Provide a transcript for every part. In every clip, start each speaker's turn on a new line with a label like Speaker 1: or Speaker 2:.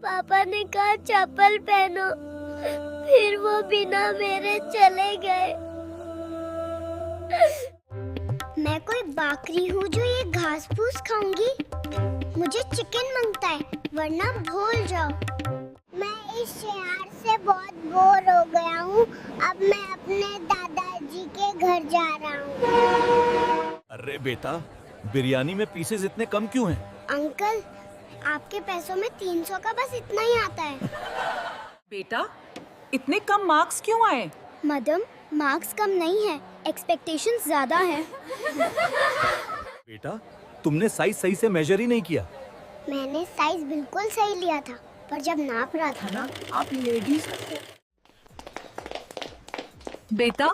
Speaker 1: पापा ने कहा चप्पल पहनो, फिर वो बिना मेरे चले गए। मैं कोई बकरी हूँ जो ये घास फूस खाऊंगी? मुझे चिकन मांगता है, वरना भूल जाओ। मैं इस शहर से बहुत बोर हो गया हूँ। अब मैं अपने दादाजी के घर जा रहा हूँ।
Speaker 2: अरे बेटा, बिरयानी में पीसेस इतने कम क्यों हैं?
Speaker 1: अंकल, आपके पैसों में 300 का बस इतना ही आता है।
Speaker 3: बेटा, इतने कम मार्क्स क्यों आए?
Speaker 1: मैडम, मार्क्स कम नहीं है, एक्सपेक्टेशंस ज्यादा हैं।
Speaker 2: बेटा, तुमने साइज सही से मेजर ही नहीं किया।
Speaker 1: मैंने साइज बिल्कुल सही लिया था, पर जब नाप रहा था ना,
Speaker 3: आप लेडीज। बेटा,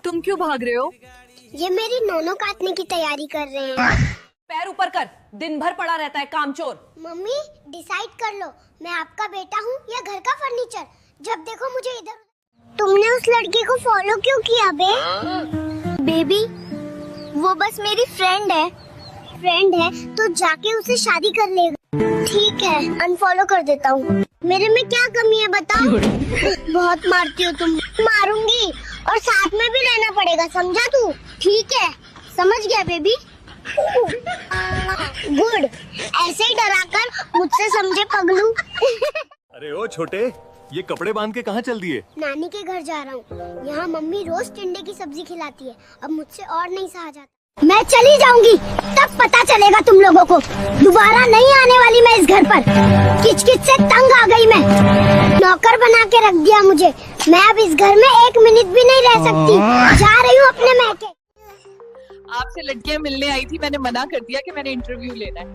Speaker 3: तुम क्यों भाग रहे हो?
Speaker 1: ये मेरी नोनो काटने की तैयारी कर रहे हैं।
Speaker 3: पैर ऊपर कर, दिन भर पड़ा रहता है कामचोर।
Speaker 1: मम्मी, डिसाइड कर लो, मैं आपका बेटा हूँ या घर का फर्नीचर? जब देखो मुझे इधर। तुमने उस लड़की को फॉलो क्यों किया बे? बेबी, वो बस मेरी फ्रेंड है। फ्रेंड है तो जाके उसे शादी कर लेगा। ठीक है, अनफॉलो कर देता हूँ। मेरे में क्या कमी है बताओ? बहुत मारती हो तुम। मारूंगी और साथ में भी रहना पड़ेगा, समझा तू? ठीक है, समझ गया बेबी। गुड, ऐसे ही डराकर मुझसे समझे पगलू।
Speaker 2: अरे ओ छोटे, ये कपड़े बांध के कहाँ चल दिए?
Speaker 1: नानी के घर जा रहा हूँ। यहाँ मम्मी रोज टिंडे की सब्जी खिलाती है। अब मुझसे और नहीं सहा जाता। मैं चली जाऊंगी, तब पता चलेगा तुम लोगों को। दोबारा नहीं आने वाली मैं इस घर पर। किच-किच से तंग आ गई मैं। नौकर बना के रख दिया मुझे। मैं अब इस घर में 1 मिनट भी नहीं रह सकती। जा रही हूँ अपने मैके।
Speaker 3: आपसे लड़कियां मिलने आई थी, मैंने मना कर दिया कि मैंने इंटरव्यू लेना है।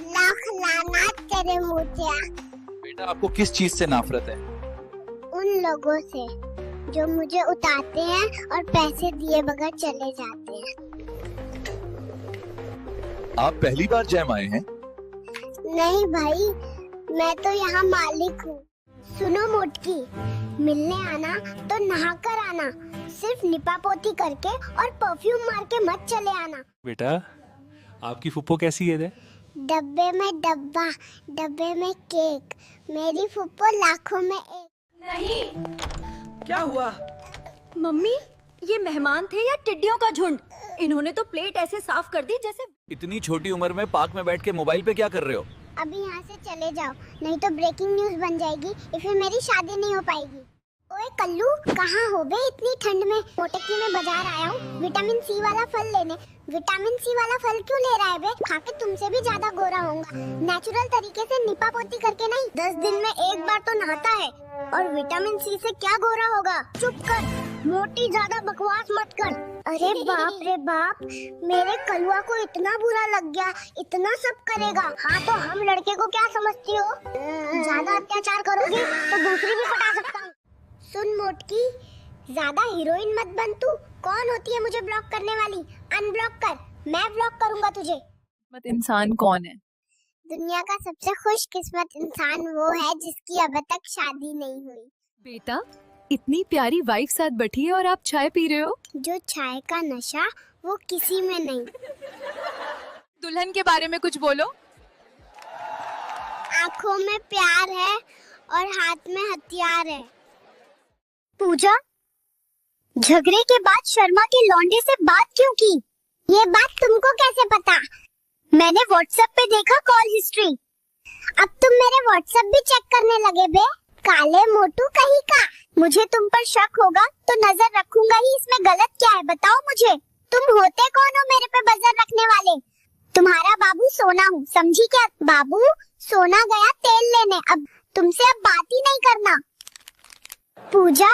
Speaker 1: लाख लानत तेरे मुझे।
Speaker 4: बेटा, आपको किस चीज से नफरत है?
Speaker 1: उन लोगों से जो मुझे उतारते हैं और पैसे दिए बगैर चले जाते हैं।
Speaker 4: आप पहली बार जैम आए हैं?
Speaker 1: नहीं भाई, मैं तो यहाँ मालिक हूँ। सुनो मोटकी, मिलने आना तो नहा कर आना। सिर्फ निपापोती करके और परफ्यूम मार के मत चले आना।
Speaker 5: बेटा, आपकी फुप्पो कैसी है?
Speaker 1: डब्बे में डब्बा, डब्बे में केक। मेरी फुप्पो लाखों में एक।
Speaker 3: नहीं। क्या हुआ?
Speaker 6: मम्मी, ये मेहमान थे या टिड्डियों का झुंड? इन्होंने तो प्लेट ऐसे साफ कर दी जैसे।
Speaker 2: इतनी छोटी उम्र में पार्क में बैठ के मोबाइल पे क्या कर रहे हो?
Speaker 1: अभी यहाँ से चले जाओ, नहीं तो ब्रेकिंग न्यूज बन जाएगी। फिर मेरी शादी नहीं हो पाएगी। ओए कल्लू, कहाँ हो बे इतनी ठंड में? मोटकी में बाजार आया हूँ विटामिन सी वाला फल लेने। विटामिन सी वाला फल क्यों ले रहा है बे? खा के तुमसे भी ज्यादा गोरा होऊंगा। नेचुरल तरीके से निपापोती करके नहीं, 10 दिन में एक बार तो नहाता है। और विटामिन सी से क्या गोरा होगा? चुप कर, मोटी, ज्यादा बकवास मत कर। अरे बाप रे बाप, मेरे कलुआ को इतना बुरा लग गया, इतना सब करेगा। हाँ तो हम लड़के को क्या समझती हो? ज्यादा अत्याचार करोगी तो दूसरी भी पटा सकता हूँ। सुन मोटकी, ज्यादा हीरोइन मत बन तू। कौन होती है मुझे ब्लॉक करने वाली? अनब्लॉक कर, मैं ब्लॉक करूंगा तुझे।
Speaker 3: मत इंसान कौन है?
Speaker 1: दुनिया का सबसे खुशकिस्मत इंसान वो है जिसकी अब तक शादी नहीं हुई।
Speaker 6: बेटा, इतनी प्यारी वाइफ साथ बैठी है और आप चाय पी रहे हो?
Speaker 1: जो चाय का नशा वो किसी में नहीं।
Speaker 3: दुल्हन के बारे में कुछ बोलो।
Speaker 1: आँखों में प्यार है और हाथ में हथियार है। पूजा, झगड़े के बाद शर्मा के लौंडे से बात क्यों की? ये बात तुमको कैसे पता? मैंने व्हाट्सएप पे देखा कॉल हिस्ट्री। अब तुम मेरे व्हाट्सएप भी चेक करने लगे बे? काले मोटू कहीं का। मुझे तुम पर शक होगा तो नजर रखूंगा ही। इसमें गलत क्या है बताओ मुझे? तुम होते कौन हो मेरे पे नजर रखने वाले? तुम्हारा बाबू सोना हूँ, समझी क्या? बाबू सोना गया तेल लेने। अब तुमसे अब बात ही नहीं करना। पूजा,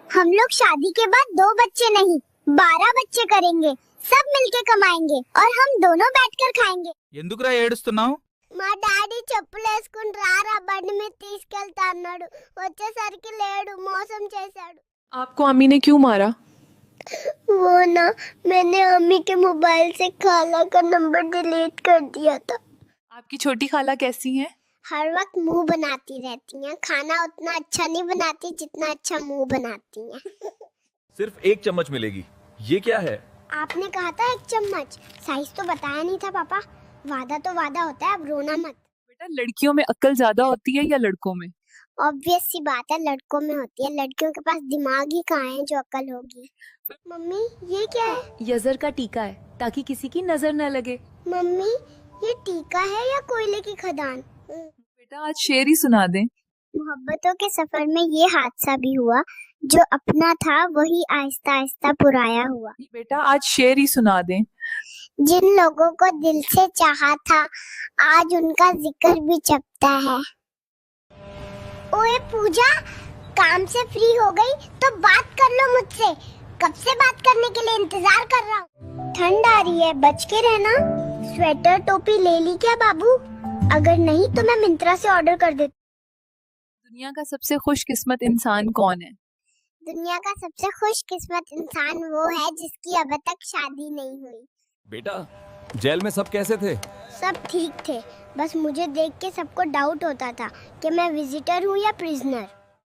Speaker 1: हम लोग शादी के बाद 2 बच्चे नहीं 12 बच्चे करेंगे। सब मिलके कमाएंगे और हम दोनों बैठकर खाएंगे।
Speaker 4: ఎందుకురా ఏడుస్తున్నావు?
Speaker 1: మా డాడీ చెప్పులు వేసుకుని బండి మీద తీసుకెళ్తా అన్నాడు. వచ్చేసరికి లేడు, మోసం చేశాడు.
Speaker 3: आपको अम्मी ने क्यों मारा?
Speaker 1: वो ना, मैंने अम्मी के मोबाइल से खाला का नंबर डिलीट कर दिया था।
Speaker 3: आपकी छोटी खाला कैसी है?
Speaker 1: हर वक्त मुंह बनाती रहती हैं। खाना उतना अच्छा नहीं बनाती जितना अच्छा मुंह बनाती हैं।
Speaker 2: सिर्फ 1 चम्मच मिलेगी। ये क्या है?
Speaker 1: आपने कहा था 1 चम्मच, साइज तो बताया नहीं था पापा। वादा तो वादा होता है, अब रोना मत।
Speaker 3: बेटा, बेटा लड़कियों में अक्ल ज्यादा होती है या लड़कों में?
Speaker 1: ऑब्वियस सी बात है, लड़कों में होती है। लड़कियों के पास दिमाग ही कहाँ है जो अकल होगी। मम्मी ये क्या है?
Speaker 6: यजर का टीका है ताकि किसी की नजर न लगे।
Speaker 1: मम्मी ये टीका है या कोयले की खदान?
Speaker 3: बेटा आज शेर ही सुना दें।
Speaker 1: मोहब्बतों के सफर में ये हादसा भी हुआ, जो अपना था वही आहिस्ता आहिस्ता पुराया हुआ।
Speaker 3: बेटा आज शेर ही सुना दें।
Speaker 1: जिन लोगों को दिल से चाहा था, आज उनका जिक्र भी चपता है। ओए पूजा, काम से फ्री हो गई तो बात कर लो मुझसे। कब से बात करने के लिए इंतजार कर रहा हूँ। ठंड आ रही है, बच के रहना। स्वेटर टोपी ले ली क्या बाबू? अगर नहीं तो मैं मिंत्रा से ऑर्डर कर देती।
Speaker 3: दुनिया का सबसे खुशकिस्मत इंसान कौन है?
Speaker 1: दुनिया का सबसे खुशकिस्मत इंसान वो है जिसकी अब तक शादी नहीं हुई।
Speaker 2: बेटा जेल में सब कैसे थे?
Speaker 1: सब ठीक थे, बस मुझे देख के सबको डाउट होता था कि मैं विजिटर हूँ या प्रिजनर।